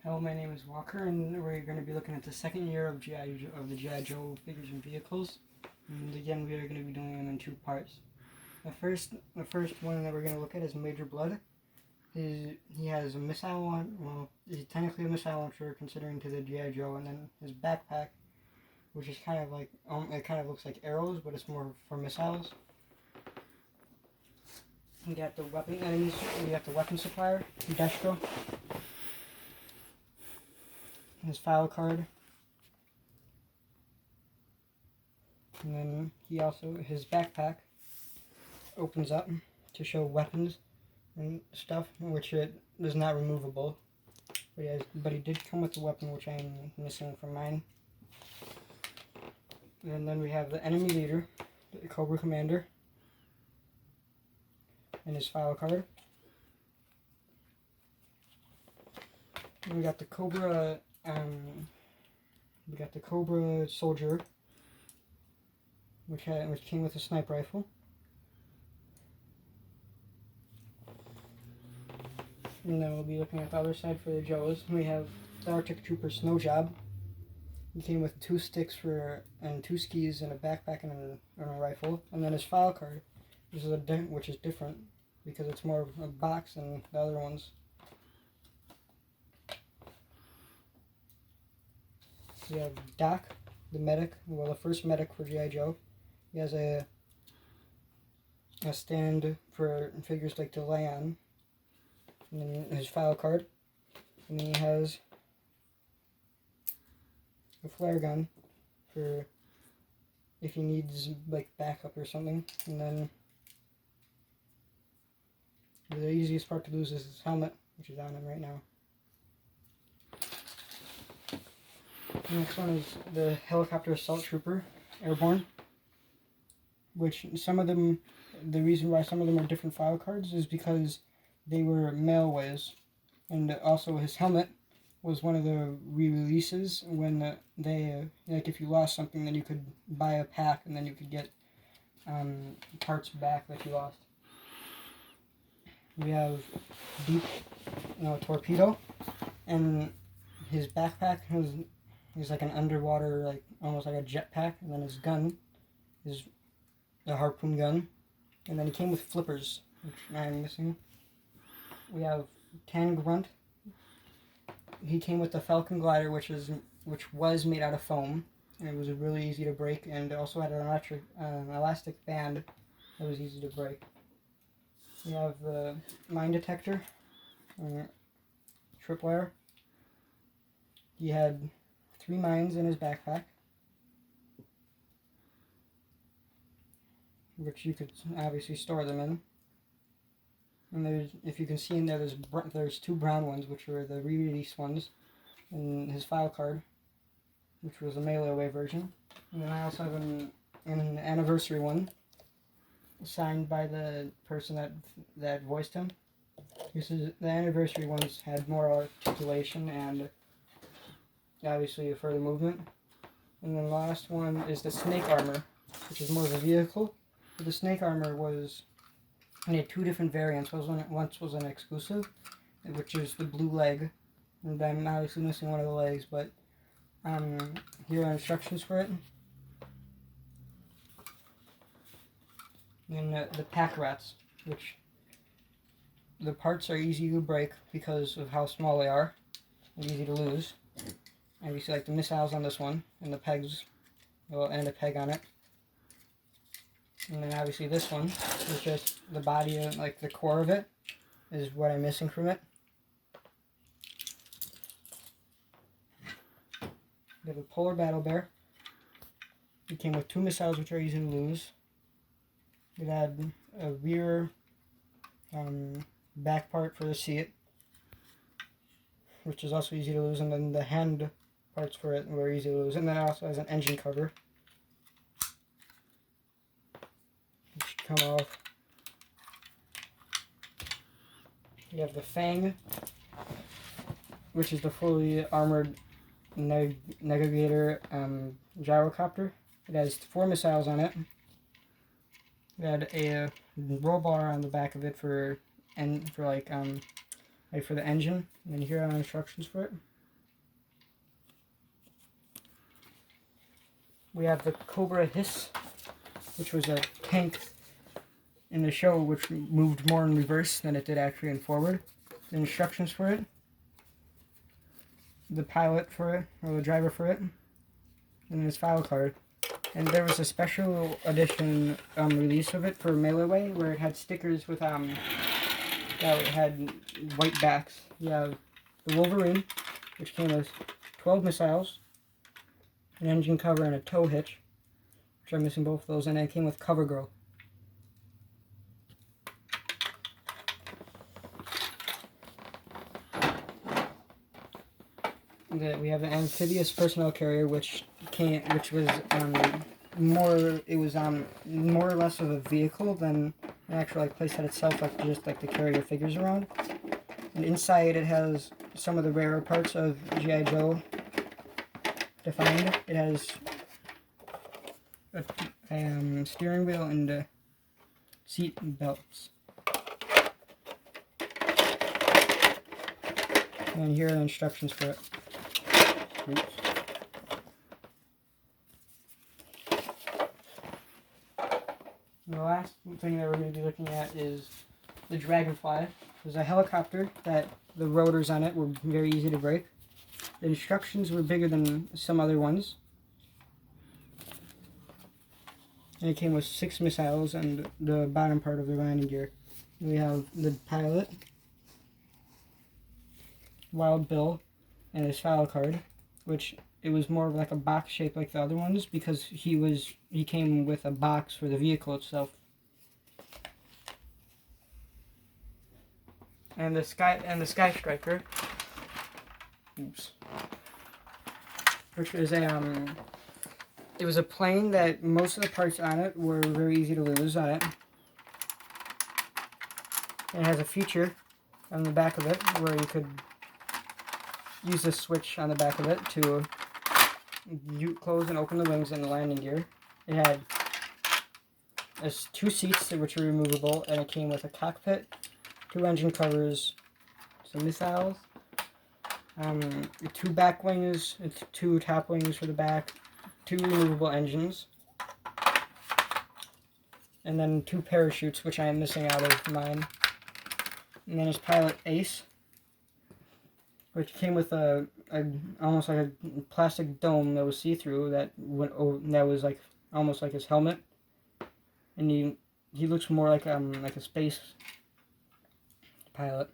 Hello, my name is Walker, and we're going to be looking at the second year of the GI Joe figures and vehicles. And again, we are going to be doing them in two parts. The first one that we're going to look at is Major Blood. He has a missile launcher. Well, he's technically a missile launcher considering to the GI Joe, and then his backpack, which is kind of like it kind of looks like arrows, but it's more for missiles. We got the weapon enemies. We got the weapon supplier, Destro. His file card, and then his backpack opens up to show weapons and stuff, which it is not removable. But he did come with a weapon, which I'm missing from mine. And then we have the enemy leader, the Cobra Commander, and his file card. And we got the Cobra. We got the Cobra Soldier, which came with a sniper rifle. And then we'll be looking at the other side for the Joes. We have the Arctic Trooper Snow Job. He came with 2 sticks and 2 skis and a backpack and a rifle. And then his file card, which is different because it's more of a box than the other ones. We have Doc, the medic. Well, the first medic for G.I. Joe. He has a stand for figures like to lay on. And then his file card. And then he has a flare gun for if he needs like backup or something. And then the easiest part to lose is his helmet, which is on him right now. The next one is the Helicopter Assault Trooper Airborne, which the reason why some of them are different file cards is because they were mailways, and also his helmet was one of the re-releases when like if you lost something, then you could buy a pack and then you could get parts back that you lost. We have Torpedo, and his backpack he's like an underwater, like almost like a jetpack, and then his gun is a harpoon gun, and then he came with flippers, which I'm missing. We have Tan Grunt. He came with the Falcon Glider, which was made out of foam, and it was really easy to break, and also had an elastic band that was easy to break. We have the Mine Detector, Tripwire. He had 3 mines in his backpack, which you could obviously store them in. And if you can see in there, there's 2 brown ones, which were the re-release ones, and his file card, which was a mail-away version. And then I also have an anniversary one, signed by the person that voiced him. The anniversary ones had more articulation and obviously a further movement. And then the last one is the Snake Armor, which is more of a vehicle. But the Snake Armor I had 2 different variants. Once was an exclusive, which is the blue leg, and I'm obviously missing one of the legs, but here are instructions for it. And the Pack Rats, which the parts are easy to break because of how small they are, and easy to lose. Obviously, like the missiles on this one, and the pegs, and a peg on it. And then obviously this one is just the body, like the core of it, is what I'm missing from it. We have a Polar Battle Bear. It came with 2 missiles, which are easy to lose. It had a rear back part for the seat, which is also easy to lose, and then the hand parts for it were easy to lose. And then it also has an engine cover, which should come off. You have the Fang, which is the fully armored Negator gyrocopter. It has 4 missiles on it. It had a roll bar on the back of it for the engine. And then here are instructions for it. We have the Cobra Hiss, which was a tank in the show which moved more in reverse than it did actually in forward. The instructions for it, the pilot for it, or the driver for it, and his file card. And there was a special edition release of it for Mail Away where it had stickers with that it had white backs. You have the Wolverine, which came with 12 missiles, an engine cover, and a tow hitch, which I'm missing both of those, and it came with CoverGirl. We have the amphibious personnel carrier, which was more or less of a vehicle than an actual playset itself, just to carry your figures around. And inside it has some of the rarer parts of G.I. Joe defined. It has a steering wheel and seat belts. And here are the instructions for it. Oops. The last thing that we're going to be looking at is the Dragonfly. There's a helicopter that the rotors on it were very easy to break. The instructions were bigger than some other ones. And it came with 6 missiles and the bottom part of the landing gear. We have the pilot, Wild Bill, and his file card, which it was more of like a box shape like the other ones because he came with a box for the vehicle itself. And the Sky Striker, oops, which was it was a plane that most of the parts on it were very easy to lose on it. It has a feature on the back of it where you could use the switch on the back of it to close and open the wings and the landing gear. It had 2 seats which are removable, and it came with a cockpit, 2 engine covers, some missiles, 2 back wings, 2 top wings for the back, 2 removable engines, and then 2 parachutes, which I am missing out of mine. And then his pilot Ace, which came with a almost like a plastic dome that was see-through that was like almost like his helmet, and he looks more like a space pilot.